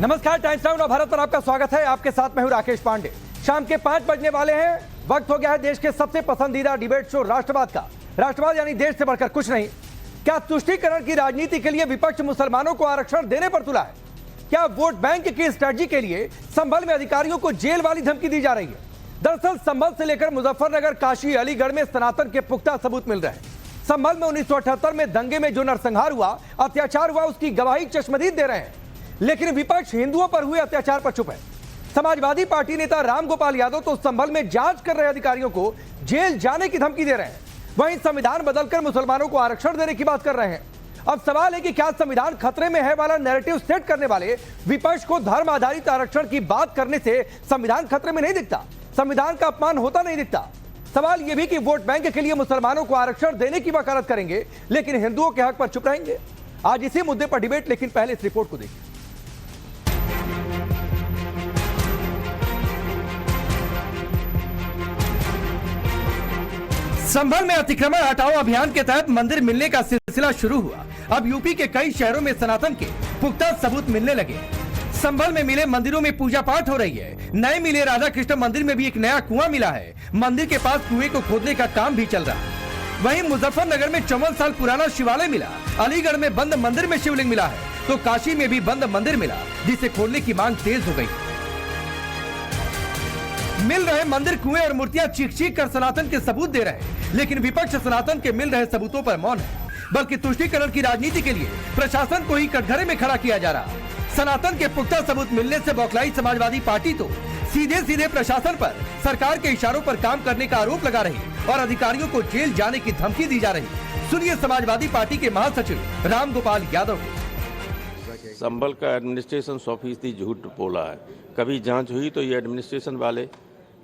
नमस्कार, times now Bharat पर आपका स्वागत है। आपके साथ मैं हूं राकेश पांडे। शाम के 5 बजने वाले हैं। वक्त हो गया है देश के सबसे पसंदीदा डिबेट शो राष्ट्रवाद का। राष्ट्रवाद यानी देश से बढ़कर कुछ नहीं। क्या तुष्टीकरण की राजनीति के लिए विपक्ष मुसलमानों को आरक्षण देने पर तुला है? क्या वोट बैंक की स्ट्रेटजी के लिए संभल में अधिकारियों को जेल वाली धमकी दी जा रही है? दरअसल संभल से लेकर मुजफ्फरनगर, काशी, अलीगढ़ में सनातन के पुख्ता सबूत मिल रहे हैं। संभल में 1978 में दंगे में जो नरसंहार हुआ, अत्याचार हुआ, उसकी गवाही चश्मदीद दे रहे हैं। लेकिन विपक्ष हिंदुओं पर हुए अत्याचार पर चुप है। समाजवादी पार्टी नेता राम गोपाल यादव तो संभल में जांच कर रहे अधिकारियों को जेल जाने की धमकी दे रहे हैं। वहीं संविधान बदलकर मुसलमानों को आरक्षण देने की बात कर रहे हैं। अब सवाल है कि क्या संविधान खतरे में है वाला नैरेटिव सेट करने वाले विपक्ष को धर्म आधारित आरक्षण की बात करने से संविधान खतरे में नहीं दिखता, संविधान का अपमान होता नहीं दिखता। सवाल यह भी कि वोट बैंक के लिए मुसलमानों को आरक्षण देने की वकालत करेंगे लेकिन हिंदुओं के हक पर चुप रहेंगे। आज इसी मुद्दे पर डिबेट, लेकिन पहले इस रिपोर्ट को देखिए। संभल में अतिक्रमण हटाओ अभियान के तहत मंदिर मिलने का सिलसिला शुरू हुआ। अब यूपी के कई शहरों में सनातन के पुख्ता सबूत मिलने लगे। संभल में मिले मंदिरों में पूजा पाठ हो रही है। नए मिले राधा कृष्ण मंदिर में भी एक नया कुआं मिला है। मंदिर के पास कुएं को खोदने का काम भी चल रहा है। वहीं मुजफ्फरनगर में 54 साल पुराना शिवालय मिला। अलीगढ़ में बंद मंदिर में शिवलिंग मिला है, तो काशी में भी बंद मंदिर मिला, जिसे खोलने की मांग तेज हो गई। मिल रहे मंदिर, कुएं और मूर्तियां चीख चीख कर सनातन के सबूत दे रहे हैं, लेकिन विपक्ष सनातन के मिल रहे सबूतों पर मौन है। बल्कि तुष्टीकरण की राजनीति के लिए प्रशासन को ही कटघरे में खड़ा किया जा रहा। सनातन के पुख्ता सबूत मिलने से बौखलाई समाजवादी पार्टी तो सीधे सीधे प्रशासन पर सरकार के इशारों पर काम करने का आरोप लगा रही और अधिकारियों को जेल जाने की धमकी दी जा रही। सुनिए समाजवादी पार्टी के महासचिव राम गोपाल यादव। संभल का एडमिनिस्ट्रेशन 100% झूठ बोला है। कभी जांच हुई तो ये एडमिनिस्ट्रेशन वाले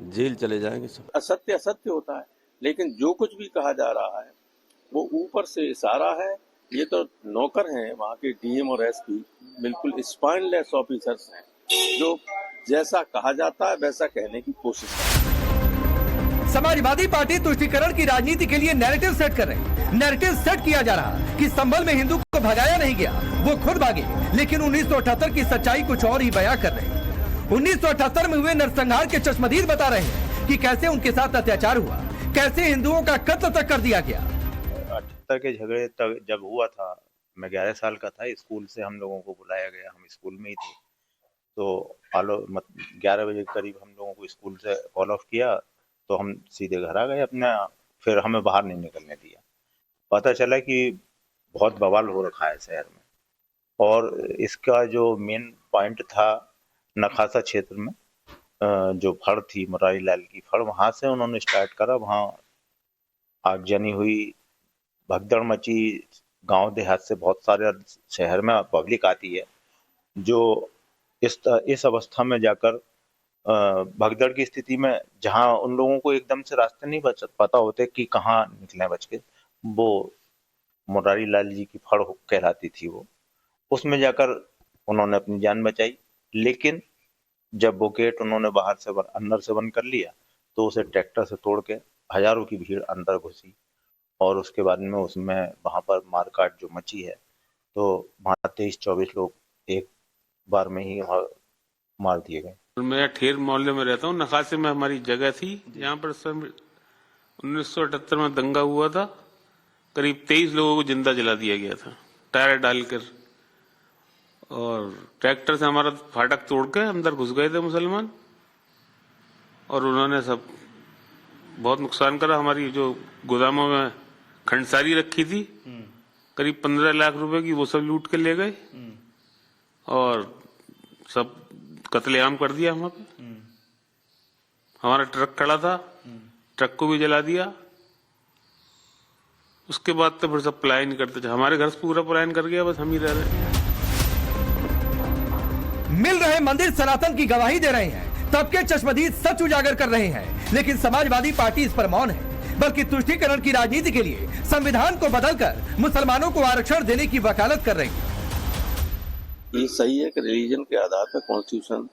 जेल चले जाएंगे। असत्य असत्य होता है, लेकिन जो कुछ भी कहा जा रहा है वो ऊपर से इशारा है। ये तो नौकर हैं वहाँ के डीएम और एसपी, बिल्कुल स्पाइनलेस ऑफिसर्स हैं जो जैसा कहा जाता है वैसा कहने की कोशिश करते हैं। समाजवादी पार्टी तुष्टीकरण की राजनीति के लिए नैरेटिव सेट कर रही। नैरेटिव सेट किया जा रहा कि संभल में हिंदू को भगाया नहीं गया, वो खुद भागे। लेकिन 1978 की सच्चाई कुछ और ही बयां कर रहे हैं। 1978 में हुए नरसंहार के चश्मदीद बता रहे हैं कि कैसे उनके साथ अत्याचार हुआ, कैसे हिंदुओं का कत्ल तक कर दिया गया। 78 के झगड़े तक जब हुआ था, मैं 11 साल का था। स्कूल से हम लोगों को बुलाया गया, हम स्कूल में ही थे। तो 11 बजे के करीब हम लोगों को स्कूल से कॉल ऑफ किया, तो हम सीधे घर आ गए अपना। फिर हमें बाहर नहीं निकलने दिया। पता चला कि बहुत बवाल हो रखा है शहर में, और इसका जो मेन पॉइंट था नखासा क्षेत्र में, जो फड़ थी मुरारी लाल की फड़, वहां से उन्होंने स्टार्ट करा। वहां आगजनी हुई, भगदड़ मची। गांव देहात से बहुत सारे शहर में पब्लिक आती है, जो इस अवस्था में जाकर भगदड़ की स्थिति में, जहां उन लोगों को एकदम से रास्ते नहीं पता होते कि कहाँ निकले बच के, वो मुरारी लाल जी की फड़ कहलाती थी वो, उसमें जाकर उन्होंने अपनी जान बचाई। लेकिन जब वो गेट उन्होंने बाहर से अंदर से बंद कर लिया, तो उसे ट्रैक्टर से तोड़ के हजारों की भीड़ अंदर घुसी, और उसके बाद में उसमें वहां पर मारकाट जो मची है, तो वहां 23-24 लोग एक बार में ही मार दिए गए। मैं ठेर मोहल्ले में रहता हूँ। नखासे में हमारी जगह थी, यहाँ पर 1978 में दंगा हुआ था। करीब 23 लोगों को जिंदा जला दिया गया था टायर डालकर, और ट्रैक्टर से हमारा फाटक तोड़ के अंदर घुस गए थे मुसलमान, और उन्होंने सब बहुत नुकसान करा। हमारी जो गोदामों में खंडसारी रखी थी करीब 15 लाख रुपए की, वो सब लूट के ले गए और सब कत्लेआम कर दिया वहां पे। हमारा ट्रक खड़ा था, ट्रक को भी जला दिया। उसके बाद तो फिर सब पलायन करते थे। हमारे घर से पूरा पलायन कर गया, बस हम ही रह रहे। मिल रहे मंदिर सनातन की गवाही दे रहे हैं, तब के चश्मदीद सच उजागर कर रहे हैं, लेकिन समाजवादी पार्टी इस पर मौन है। बल्कि तुष्टीकरण की राजनीति के लिए संविधान को बदलकर मुसलमानों को आरक्षण देने की वकालत कर रही है। ये सही है कि रिलीजन के आधार पर कॉन्स्टिट्यूशन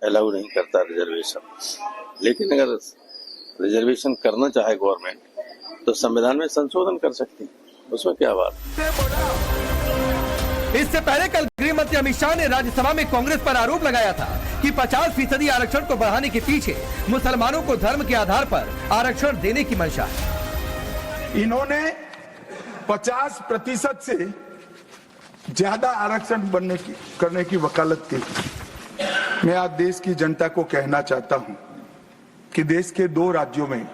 अलाउ नहीं करता रिजर्वेशन, लेकिन अगर रिजर्वेशन करना चाहे गवर्नमेंट तो संविधान में संशोधन कर सकती है, उसमें क्या बात। इससे पहले कल गृह मंत्री अमित शाह ने राज्यसभा में कांग्रेस पर आरोप लगाया था कि 50% आरक्षण को बढ़ाने के पीछे मुसलमानों को धर्म के आधार पर आरक्षण देने की मंशा है। इन्होंने 50% से ज्यादा आरक्षण करने की वकालत की। मैं आज देश की जनता को कहना चाहता हूं कि देश के 2 राज्यों में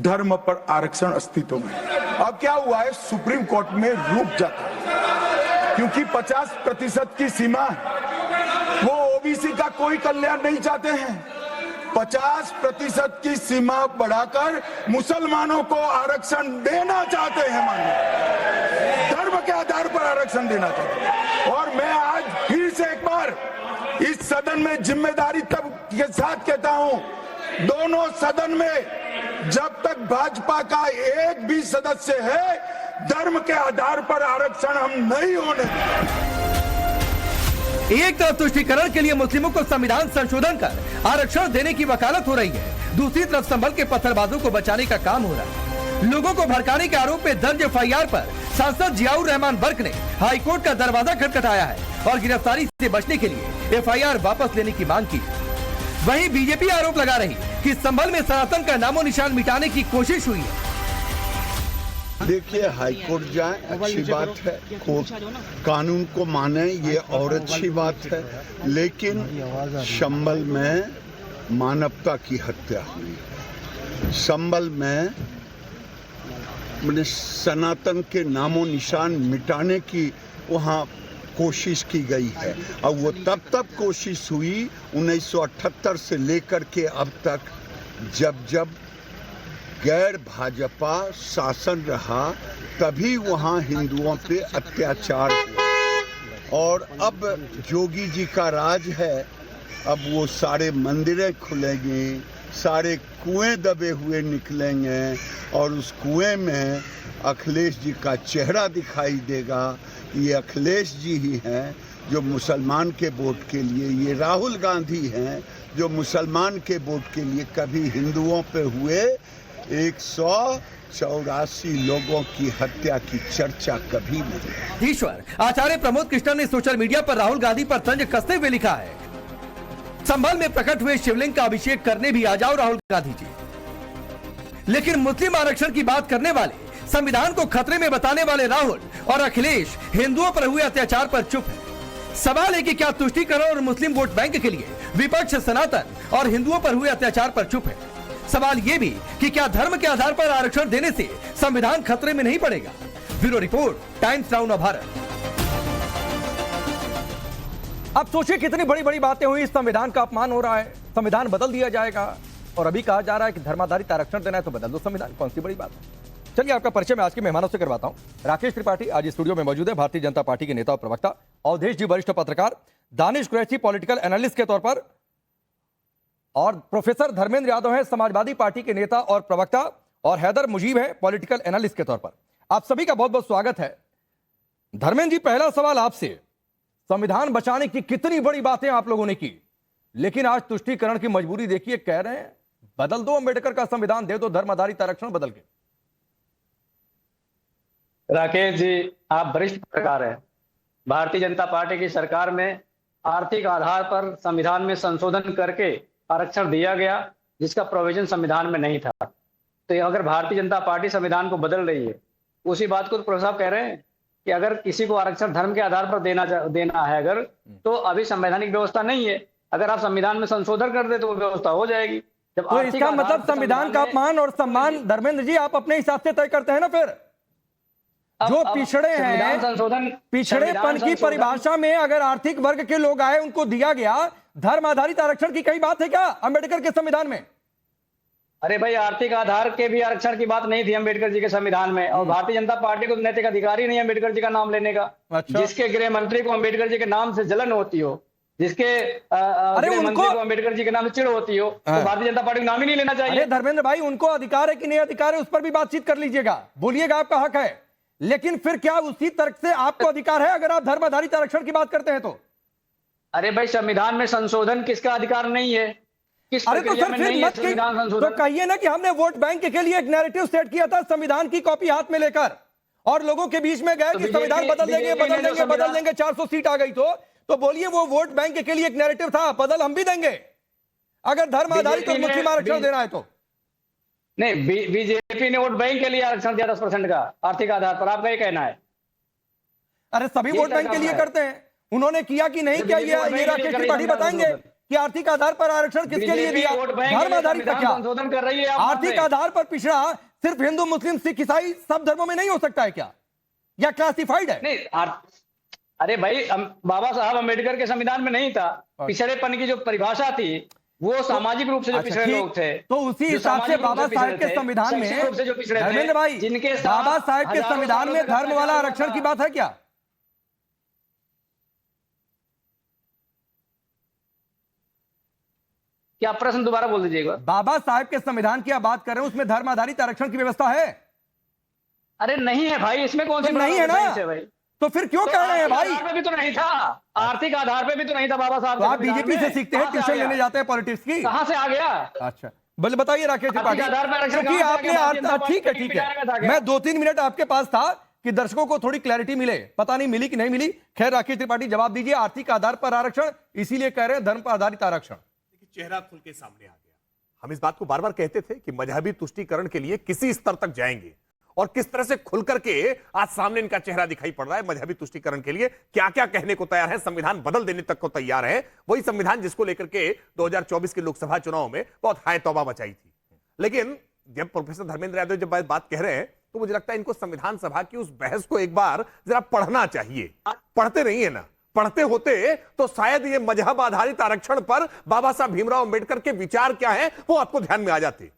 धर्म पर आरक्षण अस्तित्व में। अब क्या हुआ है, सुप्रीम कोर्ट में रुक जाता है क्योंकि 50% की सीमा है। वो ओबीसी का कोई कल्याण नहीं चाहते हैं। 50% की सीमा बढ़ाकर मुसलमानों को आरक्षण देना चाहते हैं। माननीय धर्म के आधार पर आरक्षण देना चाहते हैं। और मैं आज फिर से एक बार इस सदन में जिम्मेदारी तब के साथ कहता हूं, दोनों सदन में जब तक भाजपा का एक भी सदस्य है, धर्म के आधार पर आरक्षण हम नहीं होने देंगे। एक तरफ तुष्टीकरण के लिए मुस्लिमों को संविधान संशोधन कर आरक्षण देने की वकालत हो रही है, दूसरी तरफ संभल के पत्थरबाजों को बचाने का काम हो रहा है। लोगों को भड़काने के आरोप में दर्ज एफआईआर पर सांसद जियाउर रहमान बर्क ने हाईकोर्ट का दरवाजा खटखटाया है और गिरफ्तारी से बचने के लिए एफआईआर वापस लेने की मांग की। वहीं बीजेपी आरोप लगा रही कि संभल में सनातन का नामो निशान मिटाने की कोशिश हुई है। देखिए, हाईकोर्ट जाए अच्छी बात है, कोर्ट कानून को माने ये और अच्छी बात है, लेकिन संभल में मानवता की हत्या हुई। संभल में सनातन के नामो निशान मिटाने की वहाँ कोशिश की गई है और वो तब कोशिश हुई 1978 से लेकर के अब तक, जब गैर भाजपा शासन रहा तभी वहाँ हिंदुओं पे अत्याचार हुआ। और अब जोगी जी का राज है, अब वो सारे मंदिरें खुलेंगे, सारे कुएं दबे हुए निकलेंगे और उस कुएं में अखिलेश जी का चेहरा दिखाई देगा। ये अखिलेश जी ही हैं जो मुसलमान के वोट के लिए, ये राहुल गांधी हैं जो मुसलमान के वोट के लिए कभी हिंदुओं पे हुए 184 लोगों की हत्या की चर्चा कभी नहीं। ईश्वर आचार्य प्रमोद कृष्णन ने सोशल मीडिया पर राहुल गांधी पर तंज कसते हुए लिखा है, संभल में प्रकट हुए शिवलिंग का अभिषेक करने भी आ जाओ राहुल गांधी जी। लेकिन मुस्लिम आरक्षण की बात करने वाले, संविधान को खतरे में बताने वाले राहुल और अखिलेश हिंदुओं पर हुए अत्याचार पर चुप है। सवाल है कि क्या तुष्टीकरण और मुस्लिम वोट बैंक के लिए विपक्ष सनातन और हिंदुओं पर हुए अत्याचार पर चुप है। सवाल यह भी कि क्या धर्म के आधार पर आरक्षण देने से संविधान खतरे में नहीं पड़ेगा। ब्यूरो रिपोर्ट, टाइम्स नाउ नव भारत। अब सोचिए कितनी बड़ी बड़ी बातें हुई, संविधान का अपमान हो रहा है, संविधान बदल दिया जाएगा और अभी कहा जा रहा है कि धर्माधारित आरक्षण देना है तो बदल दो संविधान। कौन सी बड़ी बात है। चलिए आपका परिचय मैं आज के मेहमानों से करवाता हूं। राकेश त्रिपाठी आज स्टूडियो में मौजूद है, भारतीय जनता पार्टी के नेता और प्रवक्ता। अवधेश जी वरिष्ठ पत्रकार, दानिश कुरैशी पॉलिटिकल एनालिस्ट के तौर पर, और प्रोफेसर धर्मेंद्र यादव हैं समाजवादी पार्टी के नेता और प्रवक्ता, और हैदर मुजीब हैं पॉलिटिकल एनालिस्ट के तौर पर। आप सभी का बहुत बहुत स्वागत है। धर्मेंद्र जी, पहला सवाल आपसे, संविधान बचाने की कितनी बड़ी बातें आप लोगों ने की, लेकिन आज तुष्टीकरण की मजबूरी देखिए, कह रहे हैं बदल दो अंबेडकर का संविधान, दे दो धर्म आधारित आरक्षण बदल के। राकेश जी, आप वरिष्ठ पत्रकार हैं। भारतीय जनता पार्टी की सरकार में आर्थिक आधार पर संविधान में संशोधन करके आरक्षण दिया गया, जिसका प्रोविजन संविधान में नहीं था। तो अगर भारतीय जनता पार्टी संविधान को बदल रही है, उसी बात को प्रोफेसर साहब कह रहे हैं कि अगर किसी को आरक्षण धर्म के आधार पर देना है अगर, तो अभी संवैधानिक व्यवस्था नहीं है। अगर आप संविधान में संशोधन कर दे तो वो व्यवस्था हो जाएगी। जब तो इसका मतलब संविधान का अपमान और सम्मान, धर्मेंद्र जी आप अपने हिसाब से तय करते हैं ना। फिर जो पिछड़े हैं, संशोधन, पिछड़ेपन की परिभाषा में अगर आर्थिक वर्ग के लोग आए, उनको दिया गया धर्म आधारित आरक्षण की कई बात है क्या अंबेडकर के संविधान में? अरे भाई, आर्थिक आधार के भी आरक्षण की बात नहीं थी अंबेडकर जी के संविधान में, और भारतीय जनता पार्टी को नैतिक अधिकार ही नहीं अंबेडकर जी का नाम लेने का। अच्छा। जिसके गृह मंत्री को अंबेडकर जी के नाम से जलन होती हो, जिसके गृह मंत्री को अंबेडकर जी के नाम से चिढ़ होती हो, तो भारतीय जनता पार्टी को नाम ही नहीं लेना चाहिए। धर्मेंद्र भाई, उनको अधिकार है कि नहीं अधिकार है, उस पर भी बातचीत कर लीजिएगा, बोलिएगा, आपका हक है। लेकिन फिर क्या उसी तर्क से आपको अधिकार है अगर आप धर्म आधारित आरक्षण की बात करते हैं तो? अरे भाई, संविधान में संशोधन किसका अधिकार नहीं है? किस अरे तो सर फिर मत तो कहिए ना कि हमने वोट बैंक के लिए एक नैरेटिव सेट किया था संविधान की कॉपी हाथ में लेकर, और लोगों के बीच में गए कि संविधान बदल देंगे, बदल देंगे, बदल देंगे, 400 सीट आ गई तो बोलिए वो वोट बैंक के लिए एक नैरेटिव था, बदल हम भी देंगे अगर धर्म आधारित और मुस्लिम आरक्षण देना है तो। नहीं, बीजेपी ने वोट बैंक के लिए आरक्षण दिया 10% का आर्थिक आधार पर, आपका ये कहना है? अरे सभी वोट बैंक के लिए करते हैं, उन्होंने किया कि नहीं किया ये राकेश त्रिपाठी बताएंगे कि आर्थिक आधार पर आरक्षण किसके लिए दिया, धर्म आधारित का क्या संशोधन कर रही है? आर्थिक आधार पर पिछड़ा सिर्फ हिंदू मुस्लिम सिख ईसाई सब धर्मों में नहीं हो सकता है क्या, या क्लासिफाइड है? नहीं, अरे भाई बाबा साहब अम्बेडकर के संविधान में नहीं था, पिछड़ेपन की जो परिभाषा थी वो सामाजिक रूप से जो पिछड़े लोग थे, तो उसी हिसाब से बाबा साहब के संविधान में, धर्मेंद्र भाई, बाबा साहब के संविधान में धर्म वाला आरक्षण की बात है क्या? क्या प्रश्न दोबारा बोल दीजिएगा। बाबा साहब के संविधान की आप बात कर रहे हैं, उसमें धर्म आधारित आरक्षण की व्यवस्था है? अरे नहीं है भाई, इसमें कौन सी नहीं है ना, भाई? तो फिर क्यों कह रहे हैं भाई? आधार पे भी तो नहीं था, आर्थिक आधार पे भी तो नहीं था बाबा साहब। तो आप बीजेपी से सीखते हैं, ट्यूशन लेने जाते हैं पॉलिटिक्स की, कहां से आ गया? अच्छा बोले बताइए राकेश त्रिपाठी, क्योंकि आपने, ठीक है ठीक है, मैं 2-3 मिनट आपके पास था कि दर्शकों को थोड़ी क्लैरिटी मिले, पता नहीं मिली कि नहीं मिली। खैर राकेश त्रिपाठी जवाब दीजिए, आर्थिक आधार पर आरक्षण इसीलिए कह रहे हैं धर्म पर आधारित आरक्षण, चेहरा खुल के सामने आ गया। हम इस बात को बार बार कहते थे कि मजहबी तुष्टीकरण के लिए किसी स्तर तक जाएंगे, और किस तरह से खुल करके आज सामने इनका चेहरा दिखाई पड़ रहा है। मजहबी तुष्टीकरण के लिए क्या क्या कहने को तैयार है, संविधान बदल देने तक को तैयार है, वही संविधान जिसको लेकर के 2024 के लोकसभा चुनाव में बहुत हाय तौबा मचाई थी। लेकिन जब प्रोफेसर धर्मेंद्र यादव जब बात कह रहे हैं तो मुझे लगता है इनको संविधान सभा की उस बहस को एक बार जरा पढ़ना चाहिए। पढ़ते नहीं है ना, पढ़ते होते तो शायद ये मजहब आधारित आरक्षण पर बाबा साहब भीमराव अंबेडकर के विचार क्या है वो आपको ध्यान में आ जाते।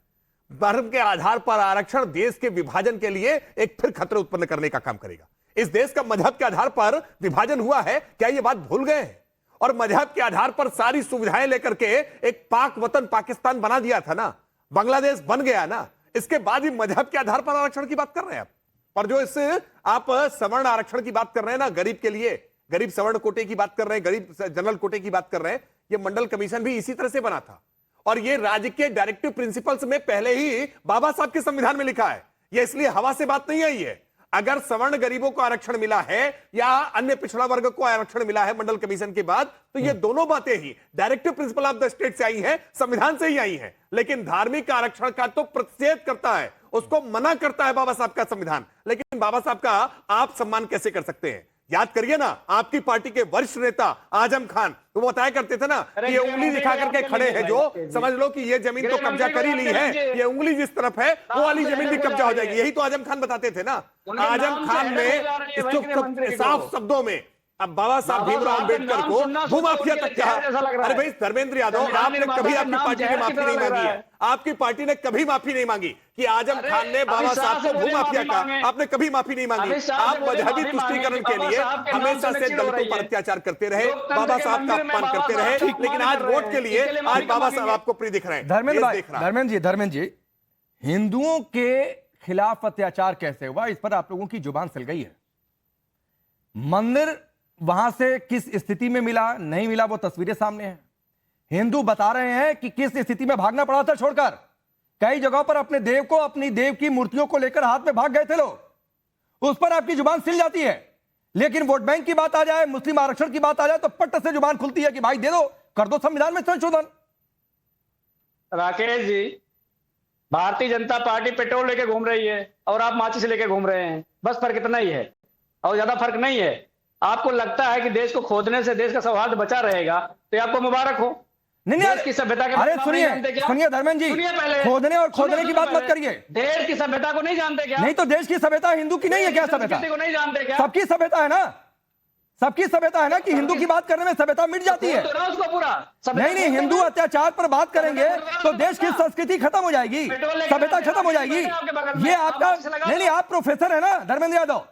धर्म के आधार पर आरक्षण देश के विभाजन के लिए एक फिर खतरे उत्पन्न करने का काम करेगा। इस देश का मजहब के आधार पर विभाजन हुआ है, क्या ये बात भूल गए हैं? और मजहब के आधार पर सारी सुविधाएं लेकर के एक पाक वतन पाकिस्तान बना दिया था ना, बांग्लादेश बन गया ना, इसके बाद भी मजहब के आधार पर आरक्षण की बात कर रहे हैं आप। और जो इससे आप सवर्ण आरक्षण की बात कर रहे हैं ना, गरीब के लिए, गरीब सवर्ण कोटे की बात कर रहे हैं, गरीब जनरल कोटे की बात कर रहे हैं, ये मंडल कमीशन भी इसी तरह से बना था। और ये राज्य के डायरेक्टिव प्रिंसिपल्स में पहले ही बाबा साहब के संविधान में लिखा है। ये इसलिए हवा से बात नहीं आई है। अगर सवर्ण गरीबों को आरक्षण मिला है या अन्य पिछड़ा वर्ग को आरक्षण मिला है मंडल कमीशन के बाद, तो ये दोनों बातें ही directive principle of the state से आई हैं, संविधान से ही आई हैं। लेकिन धार्मिक आरक्षण का तो प्रतिषेध करता है, उसको मना करता है बाबा साहब का संविधान। लेकिन बाबा साहब का आप सम्मान कैसे कर सकते हैं? याद करिए ना, आपकी पार्टी के वरिष्ठ नेता आजम खान तो वो बताया करते थे ना, ये उंगली दिखा करके खड़े हैं जो, समझ लो कि ये जमीन तो कब्जा कर ही ली है, ये उंगली जिस तरफ है वो वाली जमीन भी कब्जा हो जाएगी। यही तो आजम खान बताते थे ना। आजम खान ने साफ शब्दों में अब बाबा साहब भीमराव अंबेडकर को भूमाफिया तक कहा। अरे भाई धर्मेंद्र यादव, आपने कभी आपकी पार्टी ने माफी नहीं मांगी है, आपकी पार्टी ने कभी माफी नहीं मांगी कि आजम खान ने बाबा साहब को भूमाफिया कहा, आपने कभी माफी नहीं मांगी। आप मजहबी तुष्टीकरण के लिए हमेशा से दलितों पर अत्याचार करते रहे, बाबा साहब का अपमान करते रहे, लेकिन आज वोट के लिए आज बाबा साहब आपको प्रिय दिख रहे हैं। धर्मेंद्र जी, हिंदुओं के खिलाफ अत्याचार कैसे हुआ, इस पर आप लोगों की जुबान सिल गई है। मंदिर वहां से किस स्थिति में मिला, नहीं मिला, वो तस्वीरें सामने हैं। हिंदू बता रहे हैं कि किस स्थिति में भागना पड़ा था छोड़कर। कई जगहों पर अपने देव को, अपनी देव की मूर्तियों को लेकर हाथ में भाग गए थे लोग, उस पर आपकी जुबान सिल जाती है। लेकिन वोट बैंक की बात आ जाए, मुस्लिम आरक्षण की बात आ जाए तो पट्ट से जुबान खुलती है कि भाई दे दो, कर दो संविधान में संशोधन। राकेश जी, भारतीय जनता पार्टी पेट्रोल लेके घूम रही है और आप माचिस लेके घूम रहे हैं, बस फर्क इतना ही है और ज्यादा फर्क नहीं है। आपको लगता है कि देश को खोदने से देश का सौहार्द बचा रहेगा तो आपको मुबारक हो। नहीं देश की सभ्यता के, अरे सुनिए धर्मेंद्र जी, खोदने और खोदने की बात मत करिए। देश की सभ्यता को नहीं जानते क्या? नहीं तो देश की सभ्यता हिंदू की नहीं है क्या? सभ्यता को नहीं जानते क्या? सबकी सभ्यता है ना, सबकी सभ्यता है ना कि हिंदू की बात करने में सभ्यता मिट जाती है। उसको पूरा नहीं, हिंदू अत्याचार पर बात करेंगे तो देश की संस्कृति खत्म हो जाएगी, सभ्यता खत्म हो जाएगी। ये आपका नहीं, आप प्रोफेसर है ना धर्मेंद्र यादव,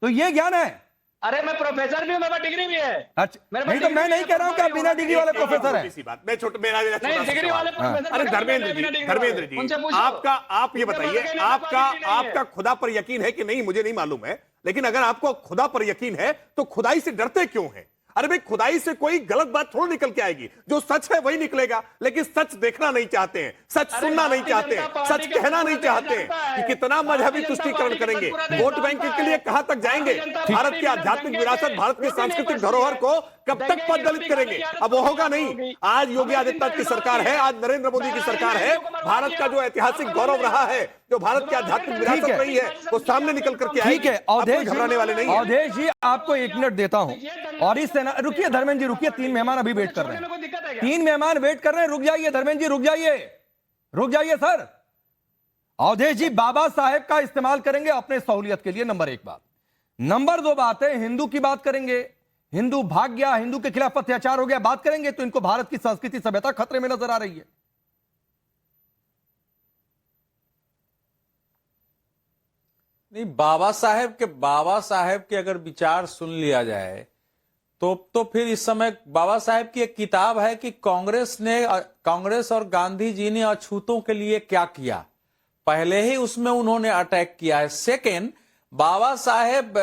तो ये ज्ञान है। अरे मैं प्रोफेसर भी हूं, मेरे पास डिग्री भी है। अच्छा, नहीं तो मैं नहीं कह रहा हूं कि आप बिना डिग्री वाले प्रोफेसर हैं। मैं छोटा, मेरा डिग्री वाले प्रोफेसर। अरे धर्मेंद्र जी, आप ये बताइए, आपका खुदा पर यकीन है कि नहीं मुझे नहीं मालूम है, लेकिन अगर आपको खुदा पर यकीन है तो खुदाई से डरते क्यों हैं? अरे भाई, खुदाई से कोई गलत बात थोड़ा निकल के आएगी, जो सच है वही निकलेगा। लेकिन सच देखना नहीं चाहते हैं, सच सुनना नहीं चाहते हैं, सच कहना नहीं चाहते हैं कि कितना मजहबी तुष्टीकरण करेंगे, वोट बैंक के लिए कहां तक जाएंगे, भारत की आध्यात्मिक विरासत, भारत की सांस्कृतिक धरोहर को कब तक पददलित करेंगे। अब वो होगा नहीं। आज योगी आदित्यनाथ की सरकार है, आज नरेंद्र मोदी की सरकार है। भारत का जो ऐतिहासिक गौरव रहा है, जो भारत की आध्यात्मिक विरासत रही है, वो सामने निकल करके आएगी। ठीक है, अवधेश घबराने वाले नहीं है। अवधेश जी, आपको 1 मिनट देता हूं। और इस सेना, रुकिए धर्मेंद्र जी, रुकिए, 3 मेहमान अभी वेट कर रहे हैं, 3 मेहमान वेट कर रहे हैं, रुक जाइए धर्मेंद्र जी, रुक जाइए, रुक जाइए सर। अवधेश जी, बाबा साहेब का इस्तेमाल करेंगे अपने सहूलियत के लिए, नंबर 1 बात। नंबर 2 बात है, हिंदू की बात करेंगे, हिंदू भाग गया, हिंदू के खिलाफ अत्याचार हो गया, बात करेंगे तो इनको भारत की संस्कृति सभ्यता खतरे में नजर आ रही है। नहीं, बाबा साहेब के अगर विचार सुन लिया जाए तो फिर इस समय बाबा साहेब की एक किताब है कि कांग्रेस और गांधी जी ने अछूतों के लिए क्या किया, पहले ही उसमें उन्होंने अटैक किया है। सेकेंड, बाबा साहेब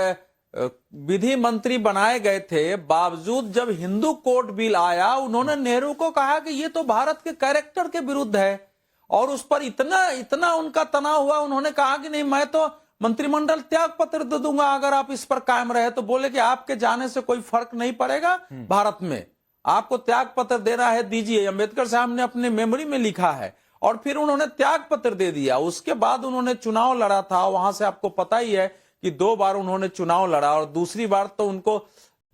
विधि मंत्री बनाए गए थे, बावजूद जब हिंदू कोड बिल आया, उन्होंने नेहरू को कहा कि ये तो भारत के कैरेक्टर के विरुद्ध है, और उस पर इतना उनका तनाव हुआ, उन्होंने कहा कि नहीं, मैं तो मंत्रिमंडल त्याग पत्र दे दूंगा अगर आप इस पर कायम रहे। तो बोले कि आपके जाने से कोई फर्क नहीं पड़ेगा भारत में, आपको त्याग पत्र देना है दीजिए। अम्बेडकर साहब ने अपने मेमोरी में लिखा है, और फिर उन्होंने त्याग पत्र दे दिया। उसके बाद उन्होंने चुनाव लड़ा था, वहां से आपको पता ही है कि 2 बार उन्होंने चुनाव लड़ा, और दूसरी बार तो उनको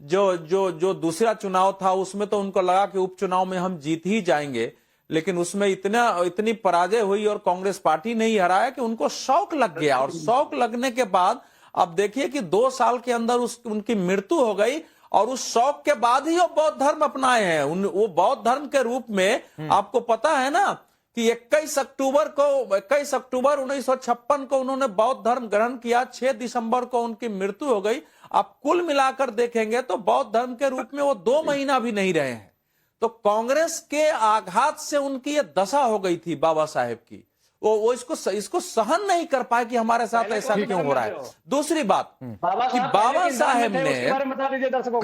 जो दूसरा चुनाव था उसमें तो उनको लगा कि उपचुनाव में हम जीत ही जाएंगे, लेकिन उसमें इतनी पराजय हुई और कांग्रेस पार्टी ने ही हराया कि उनको शौक लग गया। और शौक लगने के बाद अब देखिए कि 2 साल के अंदर उनकी मृत्यु हो गई, और उस शौक के बाद ही वो बौद्ध धर्म अपनाए हैं। वो बौद्ध धर्म के रूप में आपको पता है ना कि 21 अक्टूबर 1956 को उन्होंने बौद्ध धर्म ग्रहण किया, 6 दिसंबर को उनकी मृत्यु हो गई। आप कुल मिलाकर देखेंगे तो बौद्ध धर्म के रूप में वो 2 महीना भी नहीं रहे हैं। तो कांग्रेस के आघात से उनकी ये दशा हो गई थी बाबा साहेब की, वो इसको सहन नहीं कर पाए कि हमारे साथ ऐसा क्यों हो रहा है। दूसरी बात कि बाबा साहेब ने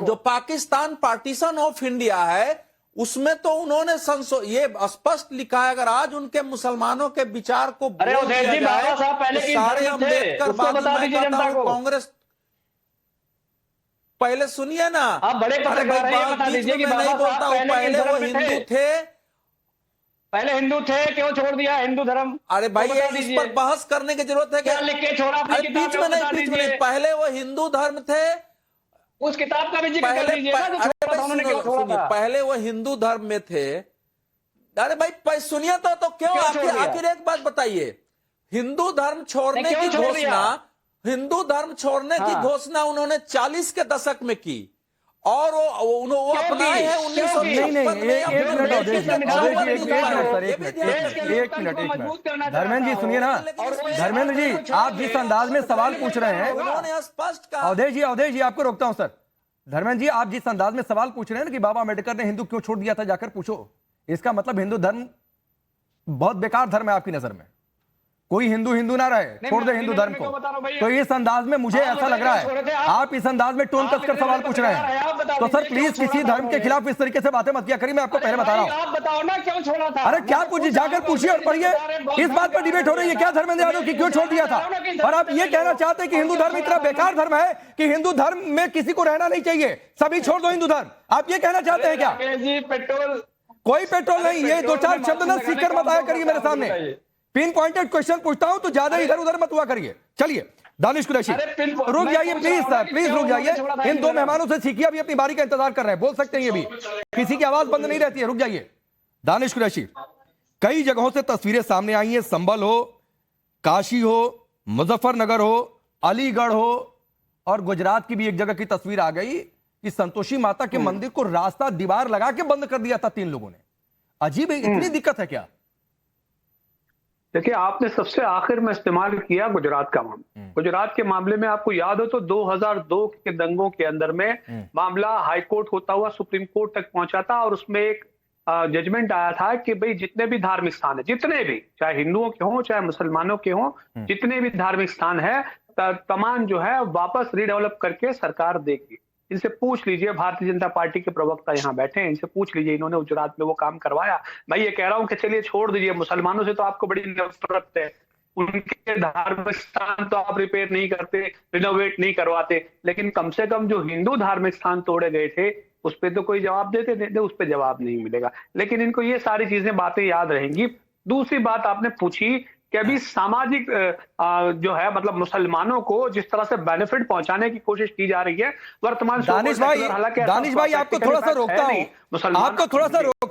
जो पाकिस्तान पार्टीशन ऑफ इंडिया है उसमें तो उन्होंने ये स्पष्ट लिखा है, अगर आज उनके मुसलमानों के विचार को बोल दिया जाए तो सारे अम्बेडकर कांग्रेस, पहले सुनिए ना, आप बड़े पत्रकार हैं, बता दीजिए कि नहीं बोलता हूं, पहले वो हिंदू थे, पहले हिंदू थे, क्यों छोड़ दिया हिंदू धर्म? अरे भाई, इस पर बहस करने की जरूरत है क्या? लिख के छोड़ा अपनी किताब बीच में नहीं, पहले वो हिंदू धर्म थे, उस किताब का भी जिक्र कर दीजिए ना, पहले वो हिंदू धर्म में थे। अरे भाई सुनिए तो क्यों आखिर एक बात बताइए, हिंदू धर्म छोड़ने की घोषणा, हिंदू धर्म छोड़ने की घोषणा उन्होंने 40 के दशक में की, और वो अपनाए हैं 1956 में। धर्मेंद्र जी सुनिए ना, धर्मेंद्र जी आप जिस अंदाज में सवाल पूछ रहे हैं, उन्होंने स्पष्ट कहा। अवधेश जी आपको रोकता हूं सर। धर्मेंद्र जी आप जिस अंदाज में सवाल पूछ रहे हैं ना कि बाबा अम्बेडकर ने हिंदू क्यों छोड़ दिया था, जाकर पूछो। इसका मतलब हिंदू धर्म बहुत बेकार धर्म है आपकी नजर में, कोई हिंदू ना रहे, छोड़ दे हिंदू धर्म को। तो इस अंदाज में मुझे ऐसा लग रहा है, आप इस अंदाज में टोन कसकर सवाल पूछ रहे हैं, तो सर प्लीज किसी धर्म के खिलाफ इस तरीके से बातें मत किया करिए। मैं आपको पहले बता रहा हूं, आप बताओ ना क्यों छोड़ा था। अरे क्या पूछिए, जाकर पूछिए और पढ़िए, इस बात पर डिबेट हो रही है क्या धर्मेंद्र यादव की क्यों छोड़ दिया था। और आप ये कहना चाहते हैं कि हिंदू धर्म इतना बेकार धर्म है कि हिंदू धर्म में किसी को रहना नहीं चाहिए, सभी छोड़ दो हिंदू धर्म, आप ये कहना चाहते हैं क्या? पेट्रोल, कोई पेट्रोल नहीं, ये 2-4 शब्द ना सीखकर मत आया करिए मेरे सामने। पिन पॉइंटेड क्वेश्चन पूछता हूं तो ज्यादा इधर उधर मत हुआ करिए। चलिए दानिश कुरैशी, रुक जाइए प्लीज सर, प्लीज रुक जाइए। इन 2 मेहमानों से सीखिए, अभी अपनी बारी का इंतजार कर रहे हैं, बोल सकते हैं ये भी, किसी की आवाज बंद नहीं रहती है। रुक जाइए दानिश कुरैशी, कई जगहों से तस्वीरें सामने आई हैं, संभल हो, काशी हो, मुजफ्फरनगर हो, अलीगढ़ हो, और गुजरात की भी एक जगह की तस्वीर आ गई कि संतोषी माता के मंदिर को रास्ता दीवार लगा के बंद कर दिया था 3 लोगों ने। अजीब है, इतनी दिक्कत है क्या? देखिए, आपने सबसे आखिर में इस्तेमाल किया गुजरात का मामला। गुजरात के मामले में आपको याद हो तो 2002 के दंगों के अंदर में मामला हाईकोर्ट होता हुआ सुप्रीम कोर्ट तक पहुंचा था, और उसमें एक जजमेंट आया था कि भाई जितने भी धार्मिक स्थान है, जितने भी, चाहे हिंदुओं के हों चाहे मुसलमानों के हों, जितने भी धार्मिक स्थान है तमाम जो है वापस रीडेवलप करके सरकार देगी। इनसे पूछ लीजिए, भारतीय जनता पार्टी के प्रवक्ता यहाँ बैठे हैं, इनसे पूछ लीजिए इन्होंने गुजरात में वो काम करवाया। मैं ये कह रहा हूँ कि चलिए छोड़ दीजिए, मुसलमानों से तो आपको बड़ी नफरत है, उनके धार्मिक स्थान तो आप रिपेयर नहीं करते, रिनोवेट नहीं करवाते, लेकिन कम से कम जो हिंदू धार्मिक स्थान तोड़े गए थे उस पर तो कोई जवाब देते, उस पर जवाब नहीं मिलेगा। लेकिन इनको ये सारी चीजें बातें याद रहेंगी। दूसरी बात आपने पूछी कि अभी सामाजिक जो है मतलब मुसलमानों को जिस तरह से बेनिफिट पहुंचाने की कोशिश की जा रही है वर्तमान दानिश भाई आपको थोड़ा सा रोकता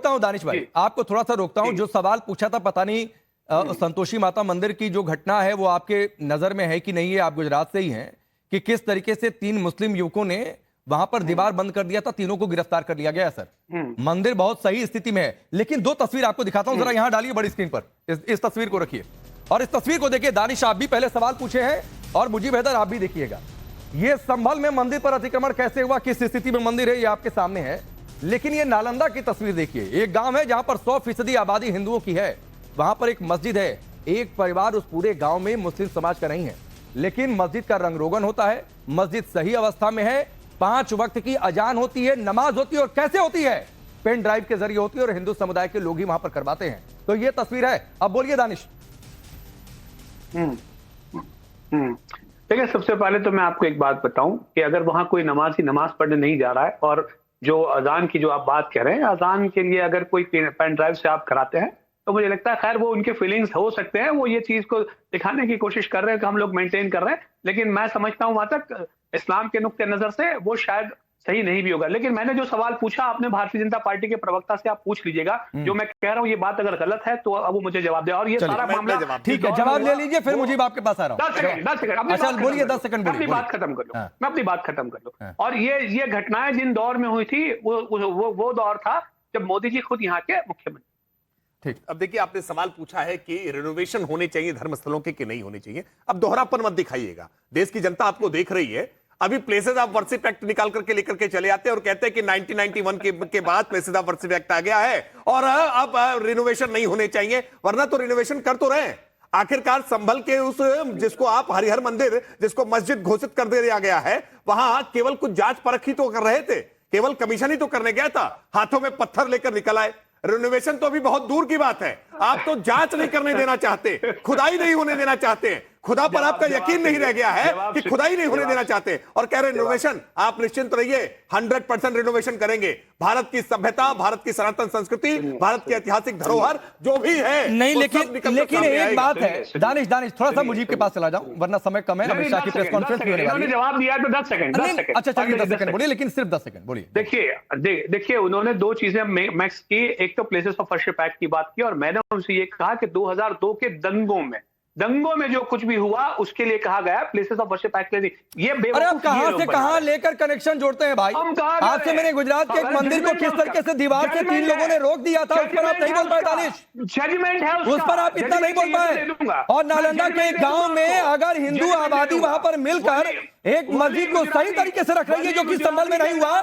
हूं, दानिश भाई आपको थोड़ा सा रोकता हूं। जो सवाल पूछा था, पता नहीं संतोषी माता मंदिर की जो घटना है वो आपके नजर में है कि नहीं है, आप गुजरात से ही हैं, कि किस तरीके से 3 मुस्लिम युवकों ने वहां पर दीवार बंद कर दिया था, तीनों को गिरफ्तार कर लिया गया सर। मंदिर बहुत सही स्थिति में है, लेकिन 2 तस्वीर आपको दिखाता हूं, जरा यहां डालिए बड़ी स्क्रीन पर, इस तस्वीर को रखिए और इस तस्वीर को देखिए। दानिश, आप भी पहले सवाल पूछे हैं और मुझीब हैदर आप भी देखिएगा। ये संभल में मंदिर पर अतिक्रमण कैसे हुआ, किस स्थिति में मंदिर है, ये आपके सामने है। लेकिन ये नालंदा की तस्वीर देखिए, एक गांव है जहां पर 100% आबादी हिंदुओं की है, वहां पर एक मस्जिद है, एक परिवार उस पूरे गांव में मुस्लिम समाज का नहीं है, लेकिन मस्जिद का रंग रोगन होता है, मस्जिद सही अवस्था में है, 5 वक्त की अजान होती है, नमाज होती है, और कैसे होती है, पेन ड्राइव के जरिए होती है, और हिंदू समुदाय के लोग ही वहां पर करवाते हैं। तो ये तस्वीर है। अब बोलिए दानिश। देखिए, सबसे पहले तो मैं आपको एक बात बताऊं कि अगर वहां कोई नमाज पढ़ने नहीं जा रहा है, और जो अजान की जो आप बात कह रहे हैं, अजान के लिए अगर कोई पेन ड्राइव से आप कराते हैं तो मुझे लगता है खैर वो उनके फीलिंग्स हो सकते हैं, वो ये चीज को दिखाने की कोशिश कर रहे हैं कि हम लोग मेंटेन कर रहे हैं, लेकिन मैं समझता हूं वहां तक इस्लाम के नुक्ते नजर से वो शायद सही नहीं भी होगा। लेकिन मैंने जो सवाल पूछा आपने भारतीय जनता पार्टी के प्रवक्ता से, आप पूछ लीजिएगा, जो मैं कह रहा हूं ये बात अगर गलत है तो अब वो मुझे जवाब दे। और ये सारा मामला ठीक है, जवाब ले लीजिए, फिर मुझे आपके पास आ रहा हूं। 10 सेकंड बोलिए, 10 सेकंड अपनी बात खत्म कर लो, मैं अपनी बात खत्म कर लूं। और ये घटनाएं जिन दौर में हुई थी वो दौर था जब मोदी जी खुद यहाँ के मुख्यमंत्री। ठीक, अब देखिए, आपने सवाल पूछा है कि रिनोवेशन होने चाहिए धर्मस्थलों के कि नहीं होने चाहिए। अब दोहरापन मत दिखाइएगा, देश की जनता आपको देख रही है। अभी प्लेसेस ऑफ वर्शिप एक्ट निकाल करके लेकर के चले आते हैं और कहते हैं कि 1991 के बाद प्लेसेस ऑफ वर्शिप एक्ट आ गया है और अब रिनोवेशन नहीं होने चाहिए, वरना तो रिनोवेशन कर तो रहे हैं। आखिरकार संभल के उस जिसको आप हरिहर मंदिर, जिसको मस्जिद घोषित कर दिया गया है, वहां केवल कुछ जांच परख ही तो कर रहे थे, केवल कमीशन ही तो करने गया था, हाथों में पत्थर लेकर निकल आए। रिनोवेशन तो अभी बहुत दूर की बात है, आप तो जांच नहीं करने देना चाहते, खुदाई नहीं होने देना चाहते, खुदा पर आपका यकीन नहीं रह गया है कि खुदाई नहीं होने देना चाहते, और कह रहे रिनोवेशन। आप निश्चिंत रहिए, 100% रिनोवेशन करेंगे। भारत की सभ्यता, भारत की सनातन संस्कृति, भारत की ऐतिहासिक धरोहर जो भी है नहीं, लेकिन एक बात है दानिश, थोड़ा सा मुझीब के पास चला जाऊं वरना समय कम है, अमित शाह की प्रेस कॉन्फ्रेंस भी होने वाली है। जवाब दिया तो 10 सेकंड। अच्छा चलिए 10 सेकंड बोलिए, लेकिन सिर्फ 10 सेकंड बोलिए। देखिए उन्होंने 2 चीजें मैक्स की, एक तो प्लेसेस ऑफ वर्शिप एक्ट की बात की, और मैंने उनसे ये कहा कि 2002 के दंगों में जो कुछ भी हुआ उसके लिए कहा गया प्लेसेस ऑफ वर्शिप एक्ट। ये अरे आप कहां से कहां लेकर कनेक्शन जोड़ते हैं भाई? आज से मैंने गुजरात के एक मंदिर को किस तरीके से दीवार से 3 लोगों ने रोक दिया था, उस पर आप नहीं बोल पाए दानिश, जजमेंट है उस पर आप इतना नहीं बोल पाए। और नालंदा के एक गांव में अगर हिंदू आबादी वहां पर मिलकर एक मस्जिद को सही तरीके से रख रही है, जो कि संभल में नहीं हुआ,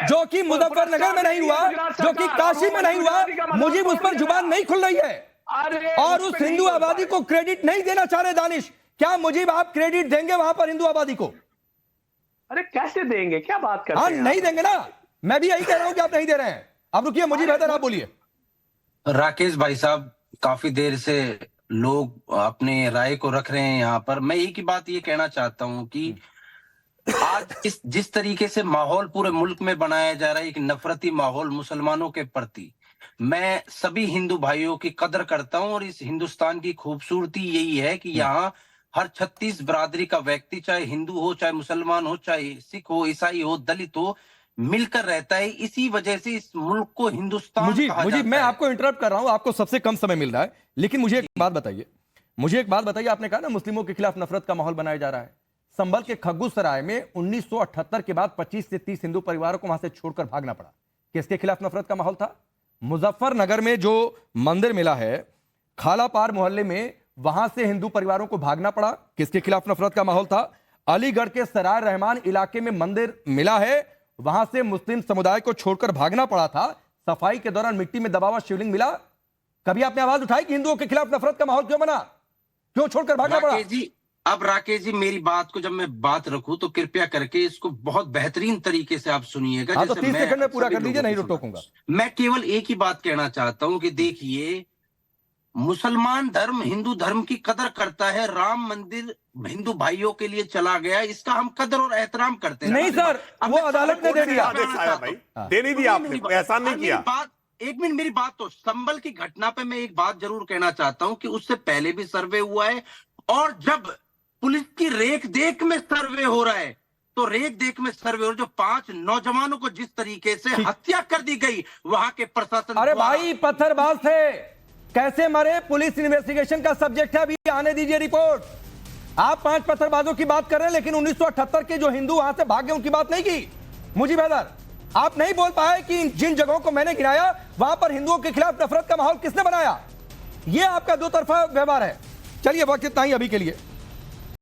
जो कि मुजफ्फरनगर में नहीं हुआ, जो कि काशी में नहीं हुआ, मुझे उस पर जुबान नहीं खुल रही है और उस हिंदू आबादी को क्रेडिट नहीं देना चाह रहे। दानिश, क्या मुझीब आप क्रेडिट देंगे वहां पर हिंदू आबादी को? अरे कैसे देंगे, क्या बात कर रहे हैं? नहीं देंगे ना, मैं भी यही कह रहा हूं कि आप नहीं दे रहे हैं। अब रुकिए, मुझीब हैदर आप बोलिए। राकेश भाई साहब, काफी देर से लोग अपने राय को रख रहे हैं यहाँ पर। मैं एक ही बात ये कहना चाहता हूं कि आज जिस तरीके से माहौल पूरे मुल्क में बनाया जा रहा है, एक नफरती माहौल मुसलमानों के प्रति, मैं सभी हिंदू भाइयों की कदर करता हूं और इस हिंदुस्तान की खूबसूरती यही है कि यहाँ हर 36 बरादरी का व्यक्ति, चाहे हिंदू हो, चाहे मुसलमान हो, चाहे सिख हो, ईसाई हो, दलित हो, मिलकर रहता है। इसी वजह से इस मुल्क को हिंदुस्तान कहा जाता है। मैं आपको इंटरप्ट कर रहा हूं, आपको सबसे कम समय मिल रहा है, लेकिन मुझे एक बात बताइए, आपने कहा ना मुस्लिमों के खिलाफ नफरत का माहौल बनाया जा रहा है। संभल के खग्गूसराय में 1978 के बाद 25 से 30 हिंदू परिवारों को वहां से छोड़कर भागना पड़ा। किसके खिलाफ नफरत का माहौल था? मुजफ्फरनगर में जो मंदिर मिला है खालापार मोहल्ले में, वहां से हिंदू परिवारों को भागना पड़ा। किसके खिलाफ नफरत का माहौल था? अलीगढ़ के सराय रहमान इलाके में मंदिर मिला है, वहां से मुस्लिम समुदाय को छोड़कर भागना पड़ा था। सफाई के दौरान मिट्टी में दबा हुआ शिवलिंग मिला। कभी आपने आवाज उठाई कि हिंदुओं के खिलाफ नफरत का माहौल क्यों बना, क्यों छोड़कर भागना पड़ा? जी, अब राकेश जी मेरी बात को जब मैं बात रखूं तो कृपया करके इसको बहुत बेहतरीन तरीके से आप सुनिएगा। हाँ, तो जैसे 30 मैं सेकंड में पूरा सभी कर दीजिए, लोगों नहीं को तो टोकूंगा। मैं केवल एक ही बात कहना चाहता हूं कि देखिए, मुसलमान धर्म हिंदू धर्म की कदर करता है, राम मंदिर हिंदू भाइयों के लिए चला गया, इसका हम कदर और एहतराम करते हैं। नहीं सर, वो अदालत ने दे दिया। आदेश आया भाई, दे नहीं दिया आपने, एहसान नहीं किया। एक मिनट मेरी बात तो, संभल की घटना पे मैं एक बात जरूर कहना चाहता हूं कि उससे पहले भी सर्वे हुआ है, और जब पुलिस की रेख देख में सर्वे हो रहा है तो रेख देख में सर्वे हो, जो 5 नौजवानों को जिस तरीके से हत्या कर दी गई वहां के प्रशासन। अरे भाई पत्थरबाज थे, कैसे मरे पुलिस इन्वेस्टिगेशन का सब्जेक्ट है, अभी आने दीजिए रिपोर्ट। आप 5 पत्थरबाजों की बात कर रहे हैं, लेकिन 1978 के जो हिंदू वहां से भागे उनकी बात नहीं की। मुजीब हैदर, आप नहीं बोल पाए कि जिन जगहों को मैंने गिनाया वहां पर हिंदुओं के खिलाफ नफरत का माहौल किसने बनाया। यह आपका दो तरफा व्यवहार है। चलिए वक्त इतना ही अभी के लिए।